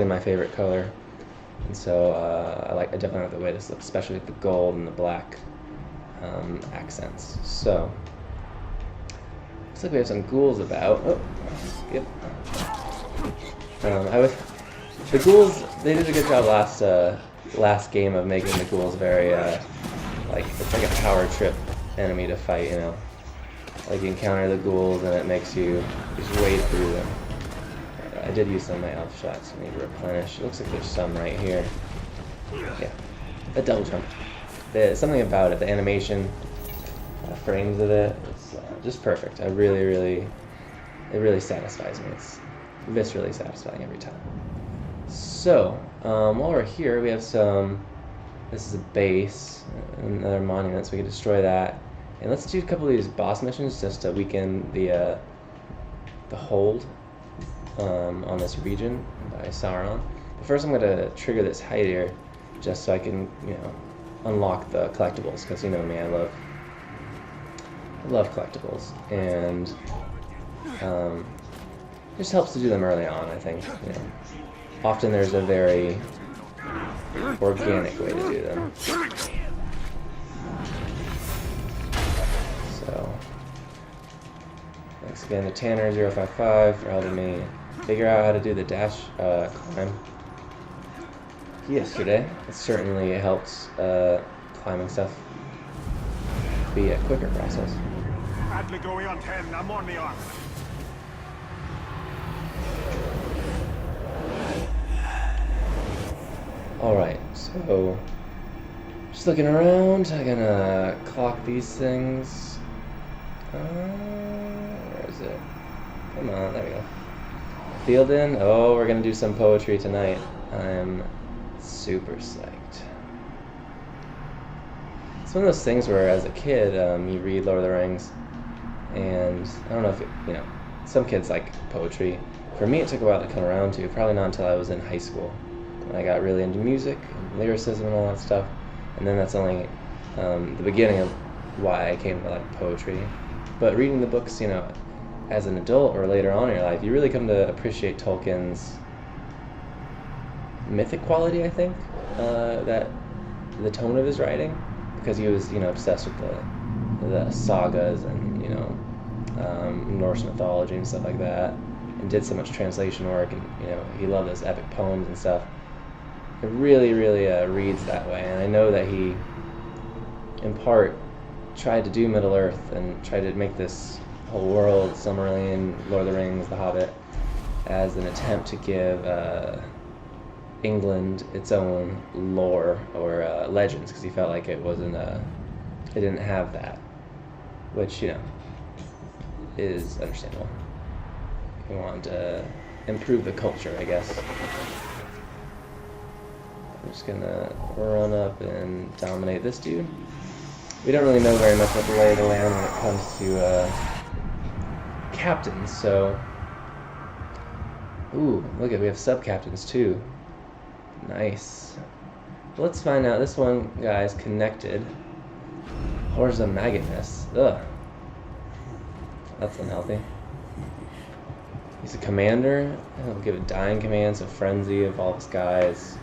my favorite color, and so I definitely like the way this looks, especially with the gold and the black accents. So looks like we have some ghouls about. Oh, skip. The ghouls, they did a good job last game of making the ghouls very it's like a power trip enemy to fight, you know. Like you encounter the ghouls and it makes you just wade through them. I did use some of my elf shots. I need to replenish. It looks like there's some right here. Yeah, a double jump. There's something about it, the animation, frames of it, it's just perfect. It really satisfies me. It's viscerally satisfying every time. So, while we're here, we have this is a base, another monument, so we can destroy that. And let's do a couple of these boss missions just to weaken the hold on this region by Sauron. But first I'm going to trigger this height here just so I can, you know, unlock the collectibles, because you know me, I love collectibles, and it just helps to do them early on, I think. You know, often there's a very organic way to do them. So, thanks again to Tanner055 for helping me figure out how to do the dash climb yesterday. It certainly helps climbing stuff be a quicker process. Badly going on 10, I'm on the arm. Alright, so just looking around, I'm gonna clock these things. Where is it? Come on, there we go. Field in. Oh, we're gonna do some poetry tonight. I'm super psyched. It's one of those things where, as a kid, you read Lord of the Rings, and I don't know if you know, some kids like poetry. For me, it took a while to come around to. Probably not until I was in high school, when I got really into music and lyricism and all that stuff. And then that's only the beginning of why I came to like poetry. But reading the books, you know, as an adult or later on in your life, you really come to appreciate Tolkien's mythic quality, I think, that the tone of his writing, because he was, you know, obsessed with the sagas and, you know, Norse mythology and stuff like that, and did so much translation work, and, you know, he loved those epic poems and stuff. It really reads that way, and I know that he, in part, tried to do Middle-earth and tried to make this whole world, Silmarillion, Lord of the Rings, The Hobbit, as an attempt to give England its own lore or legends, because he felt like it wasn't it didn't have that, which, you know, is understandable. He wanted to improve the culture, I guess. I'm just gonna run up and dominate this dude. We don't really know very much about the lay of the land when it comes to captains, so... Ooh, look at, we have sub-captains too. Nice. Let's find out. This one guy's connected. Horza Magnus. Ugh. That's unhealthy. He's a commander. He'll give a dying commands, a frenzy of all his guys.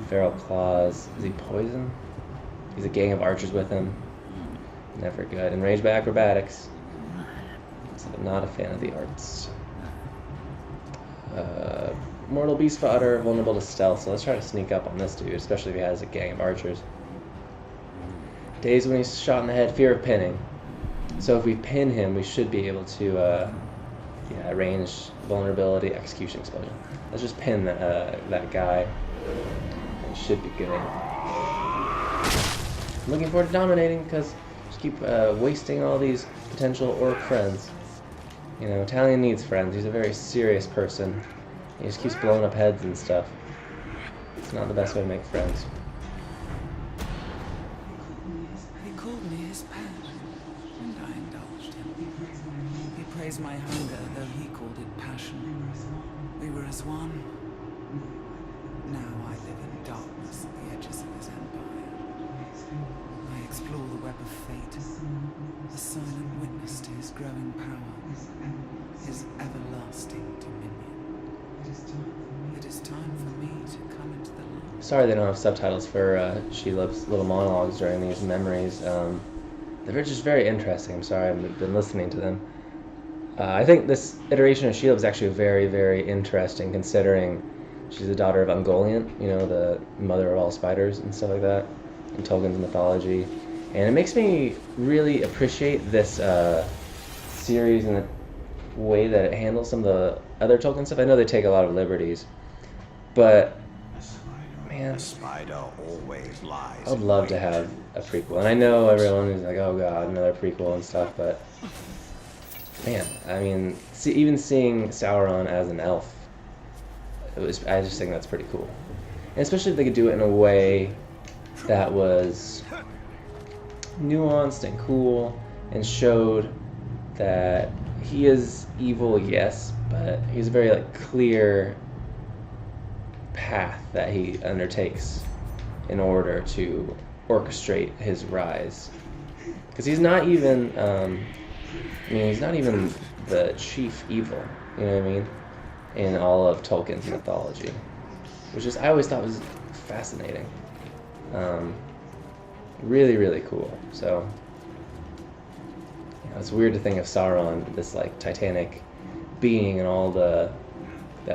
Feral claws. Is he poison? He's a gang of archers with him. Never good. Enraged by acrobatics. So I'm not a fan of the arts. Mortal beast fodder, vulnerable to stealth, so let's try to sneak up on this dude, especially if he has a gang of archers. Days when he's shot in the head, fear of pinning. So if we pin him, we should be able to, yeah, range, vulnerability, execution, explosion. Let's just pin that guy. It should be good. I'm looking forward to dominating, because just keep wasting all these potential orc friends. You know, Italian needs friends. He's a very serious person. He just keeps blowing up heads and stuff. It's not the best way to make friends. He called me his pet, and I indulged him. He praised my hunger, though he called it passion. We were as one. Now I live in darkness at the edges of his empire. I explore the web of fate, a silent witness to his growing power, his everlasting dominion. It is time for me sorry they don't have subtitles for Shelob's little monologues during these memories. They're just very interesting. I'm sorry, I've been listening to them. I think this iteration of Shelob is actually very, very interesting, considering she's the daughter of Ungoliant, you know, the mother of all spiders and stuff like that, in Tolkien's mythology. And it makes me really appreciate this series and the way that it handles some of the other Tolkien stuff. I know they take a lot of liberties, but man, The spider always lies. I would love to have a prequel. And I know everyone is like, oh god, another prequel and stuff, but man, I mean, even seeing Sauron as an elf, I just think that's pretty cool. And especially if they could do it in a way that was nuanced and cool and showed that he is evil, yes, but he's a very like clear path that he undertakes in order to orchestrate his rise. Because he's not even, he's not even the chief evil, you know what I mean, in all of Tolkien's mythology, which is, I always thought was fascinating. Really, really cool. So, you know, it's weird to think of Sauron, this like titanic being and all that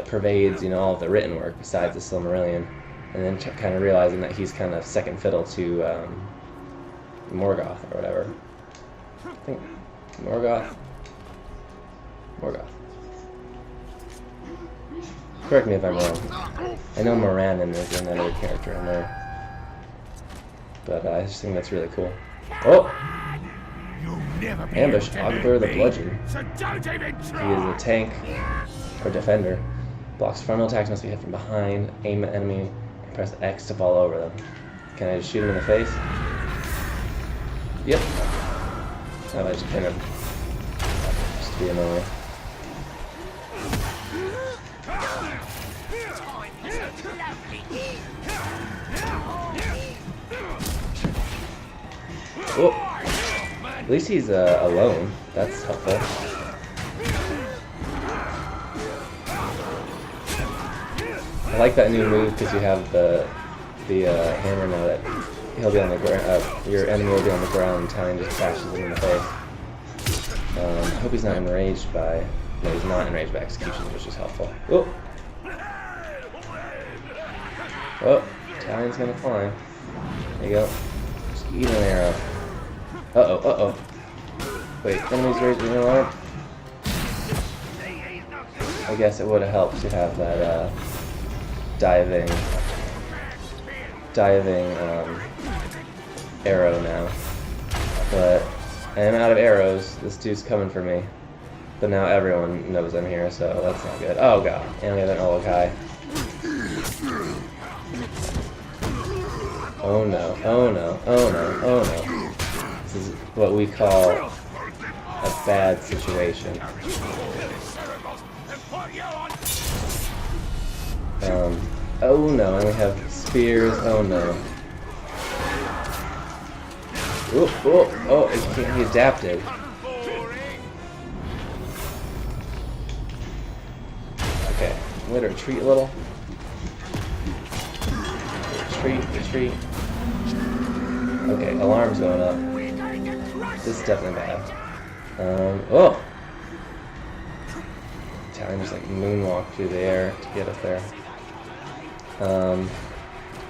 pervades, you know, all of the written work besides the Silmarillion, and then kind of realizing that he's kind of second fiddle to Morgoth or whatever. I think Morgoth. Correct me if I'm wrong. I know Morannon is another character in there, but I just think that's really cool. Oh! Ambush, Ogber the Bludgeon. He is a tank or defender. Blocks frontal attacks, must be hit from behind. Aim at enemy and press X to fall over them. Can I just shoot him in the face? Yep. How about I just pin him? Just to be annoying. Oh! At least he's alone. That's helpful. I like that new move because you have the hammer now that he'll be on the ground. Your enemy will be on the ground. Talion just bashes him in the face. I hope he's not enraged by. No, he's not enraged by execution, which is helpful. Oh! Oh! Talion's gonna climb. There you go. Just eat an arrow. Uh-oh, uh-oh. Wait, enemies raising an alarm? I guess it would have helped to have that, diving arrow now. But I am out of arrows. This dude's coming for me. But now everyone knows I'm here, so that's not good. Oh god, and we have an Olokai. Oh no, oh no, oh no, oh no. This is what we call a bad situation. Oh no, and we have spears, oh no. Oh, he adapted. Okay, I'm gonna retreat a little. Retreat. Okay, alarm's going up. This is definitely bad. Oh! Italian just like moonwalk through the air to get up there.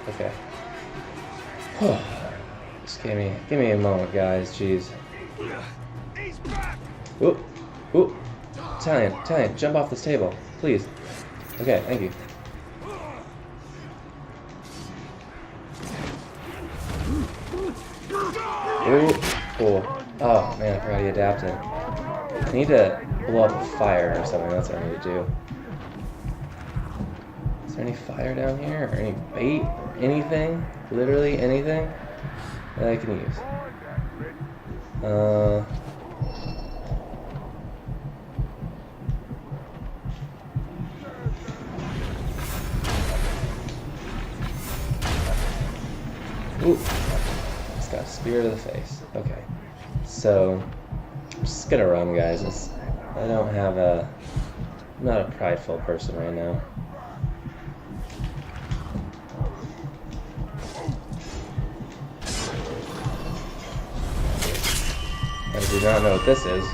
Okay. Just give me a moment, guys. Jeez. Oop! Italian, jump off this table, please. Okay, thank you. Ooh, cool. Oh man, I forgot he adapted. I need to blow up a fire or something. That's what I need to do. Is there any fire down here, or any bait, or anything? Literally anything that I can use. Ooh, just got a spear to the face. Okay, so I'm just gonna run, guys. I don't have I'm not a prideful person right now. do not know what this is.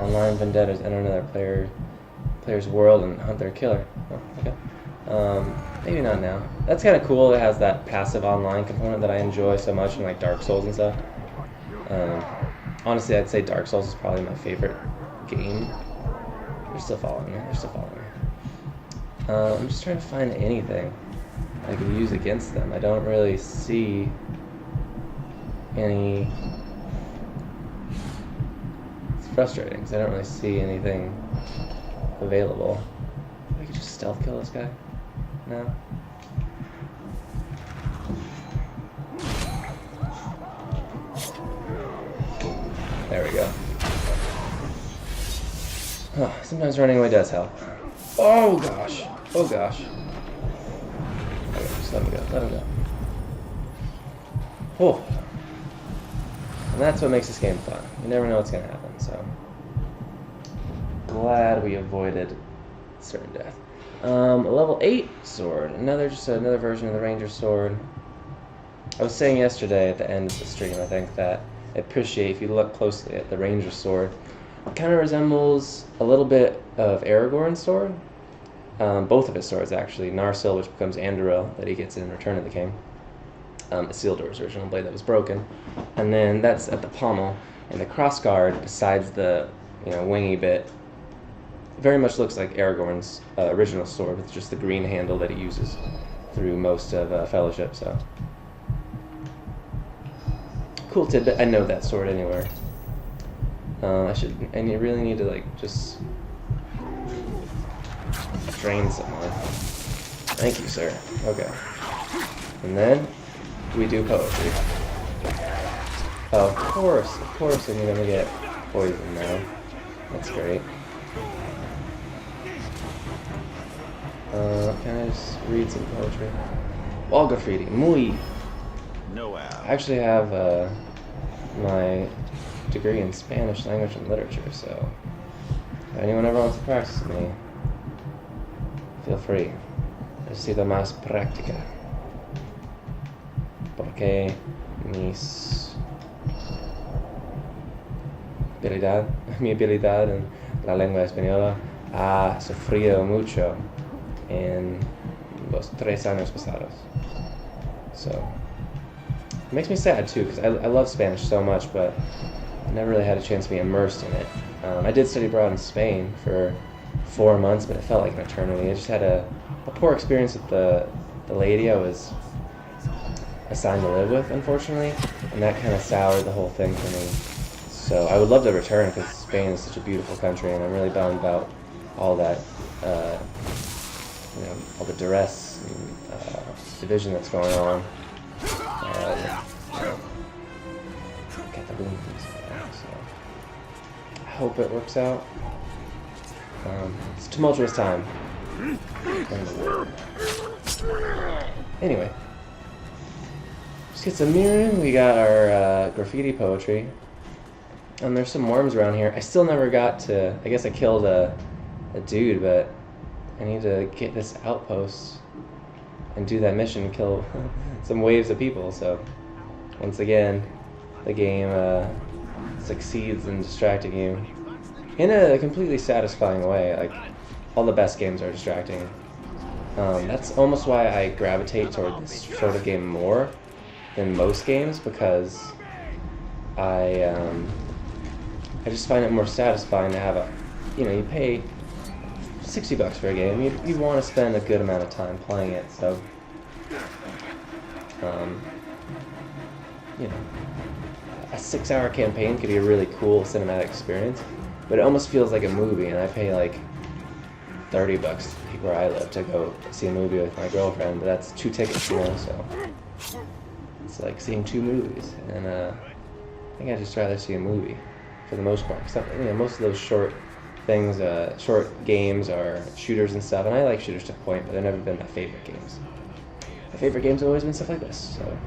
Online vendettas enter another player's world and hunt their killer. Oh, okay. Maybe not now. That's kind of cool. It has that passive online component that I enjoy so much in like Dark Souls and stuff. Honestly, I'd say Dark Souls is probably my favorite game. They're still following me. They're still following me. I'm just trying to find anything I can use against them. I don't really see any. It's frustrating because I don't really see anything available. I could just stealth kill this guy. No. There we go. Oh, sometimes running away does help. Oh gosh. Oh gosh. Okay, just let him go. Let him go. Oh. And that's what makes this game fun. You never know what's going to happen, so. Glad we avoided certain death. A level 8 sword. Just another version of the Ranger sword. I was saying yesterday at the end of the stream, I think, that I appreciate if you look closely at the Ranger sword. It kind of resembles a little bit of Aragorn's sword. Both of his swords, actually. Narsil, which becomes Anduril, that he gets in Return of the King. Isildur's original blade that was broken. And then that's at the pommel. And the crossguard, besides the wingy bit, very much looks like Aragorn's original sword, with just the green handle that he uses through most of Fellowship. So cool tidbit. I know that sword anywhere. And you really need to just drain someone. Thank you, sir. Okay. And then we do poetry. Oh, of course I'm gonna get poisoned now. That's great. Can I just read some poetry? Wall graffiti. Muy. No, I actually have my degree in Spanish language and literature, so if anyone ever wants to practice with me, feel free. Necesito más práctica. Porque mi habilidad en la lengua española ha sufrido mucho en los 3 años pasados. So it makes me sad too, because I love Spanish so much, but I never really had a chance to be immersed in it. I did study abroad in Spain for 4 months, but it felt like an eternity. I just had a poor experience with the lady I was assigned to live with, unfortunately, and that kind of soured the whole thing for me. So I would love to return, because Spain is such a beautiful country, and I'm really bummed about all that, all the duress and division that's going on. Get the boom things like that, so I hope it works out. It's a tumultuous time in the world. Anyway, just get some mirroring. We got our graffiti poetry. And there's some worms around here. I still never got to. I guess I killed a dude, but I need to get this outpost and do that mission, kill some waves of people. So once again, the game succeeds in distracting you in a completely satisfying way. Like, all the best games are distracting. That's almost why I gravitate toward this sort of game more than most games, because I just find it more satisfying to have you pay $60 for a game. You want to spend a good amount of time playing it, so a 6-hour campaign could be a really cool cinematic experience, but it almost feels like a movie, and I pay like $30 where I live to go see a movie with my girlfriend, but that's 2 tickets, so it's like seeing 2 movies, and I think I'd just rather see a movie for the most part. So, most of those short things, short games are shooters and stuff, and I like shooters to a point, but they've never been my favorite games. My favorite games have always been stuff like this, so.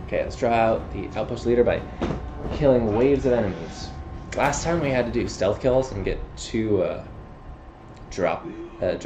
Okay, let's draw out the outpost leader by killing waves of enemies. Last time we had to do stealth kills and get 2 drop